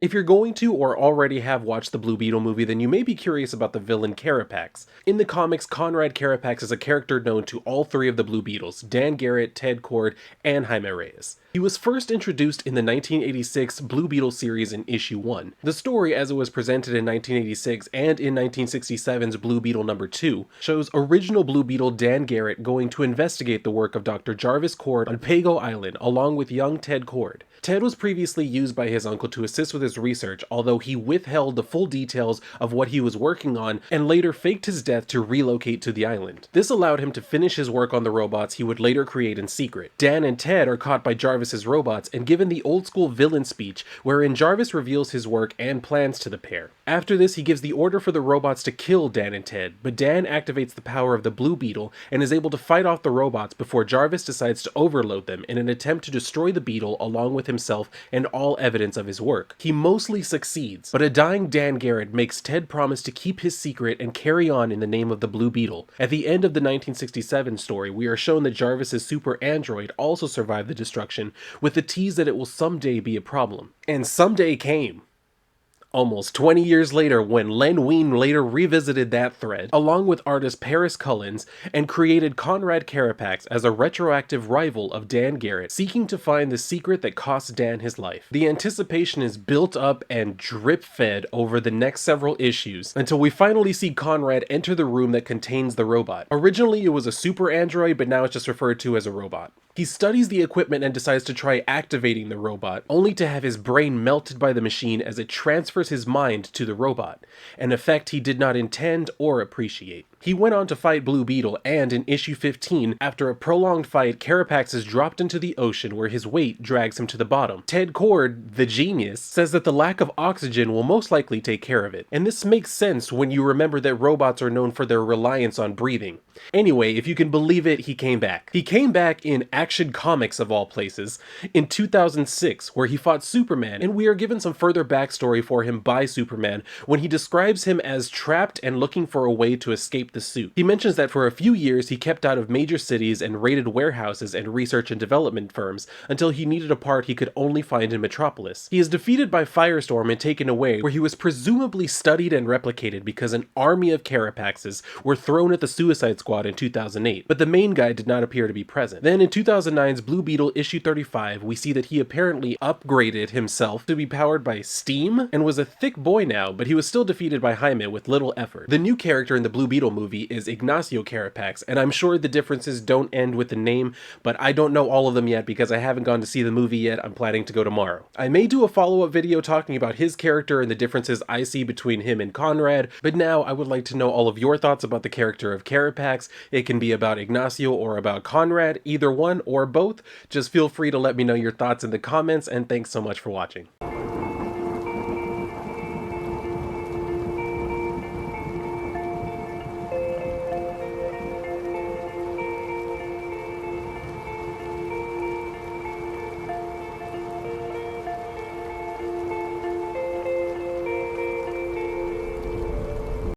If you're going to or already have watched the Blue Beetle movie, then you may be curious about the villain Carapax. In the comics, Conrad Carapax is a character known to all three of the Blue Beetles, Dan Garrett, Ted Kord, and Jaime Reyes. He was first introduced in the 1986 Blue Beetle series in issue 1. The story, as it was presented in 1986 and in 1967's Blue Beetle number 2, shows original Blue Beetle Dan Garrett going to investigate the work of Dr. Jarvis Kord on Pago Island along with young Ted Kord. Ted was previously used by his uncle to assist with his research, although he withheld the full details of what he was working on and later faked his death to relocate to the island. This allowed him to finish his work on the robots he would later create in secret. Dan and Ted are caught by Jarvis's robots and given the old school villain speech wherein Jarvis reveals his work and plans to the pair. After this, he gives the order for the robots to kill Dan and Ted, but Dan activates the power of the Blue Beetle and is able to fight off the robots before Jarvis decides to overload them in an attempt to destroy the Beetle along with himself and all evidence of his work. He mostly succeeds, but a dying Dan Garrett makes Ted promise to keep his secret and carry on in the name of the Blue Beetle. At the end of the 1967 story, we are shown that Jarvis's super android also survived the destruction, with the tease that it will someday be a problem. And someday came. Almost 20 years later, when Len Wein later revisited that thread, along with artist Paris Cullins, and created Conrad Carapax as a retroactive rival of Dan Garrett, seeking to find the secret that cost Dan his life. The anticipation is built up and drip-fed over the next several issues, until we finally see Conrad enter the room that contains the robot. Originally, it was a super android, but now it's just referred to as a robot. He studies the equipment and decides to try activating the robot, only to have his brain melted by the machine as it transfers his mind to the robot, an effect he did not intend or appreciate. He went on to fight Blue Beetle, and in issue 15, after a prolonged fight, Carapax is dropped into the ocean where his weight drags him to the bottom. Ted Kord, the genius, says that the lack of oxygen will most likely take care of it, and this makes sense when you remember that robots are known for their reliance on breathing. Anyway, if you can believe it, he came back. He came back in Action Comics of all places, in 2006, where he fought Superman, and we are given some further backstory for him by Superman when he describes him as trapped and looking for a way to escape the suit. He mentions that for a few years he kept out of major cities and raided warehouses and research and development firms until he needed a part he could only find in Metropolis. He is defeated by Firestorm and taken away, where he was presumably studied and replicated because an army of Carapaxes were thrown at the Suicide Squad in 2008, but the main guy did not appear to be present. Then in 2009's Blue Beetle issue 35, we see that he apparently upgraded himself to be powered by steam and was a thick boy now, but he was still defeated by Jaime with little effort. The new character in the Blue Beetle movie is Ignacio Carapax, and I'm sure the differences don't end with the name, but I don't know all of them yet because I haven't gone to see the movie yet. I'm planning to go tomorrow. I may do a follow-up video talking about his character and the differences I see between him and Conrad, but now I would like to know all of your thoughts about the character of Carapax. It can be about Ignacio or about Conrad, either one or both. Just feel free to let me know your thoughts in the comments, and thanks so much for watching.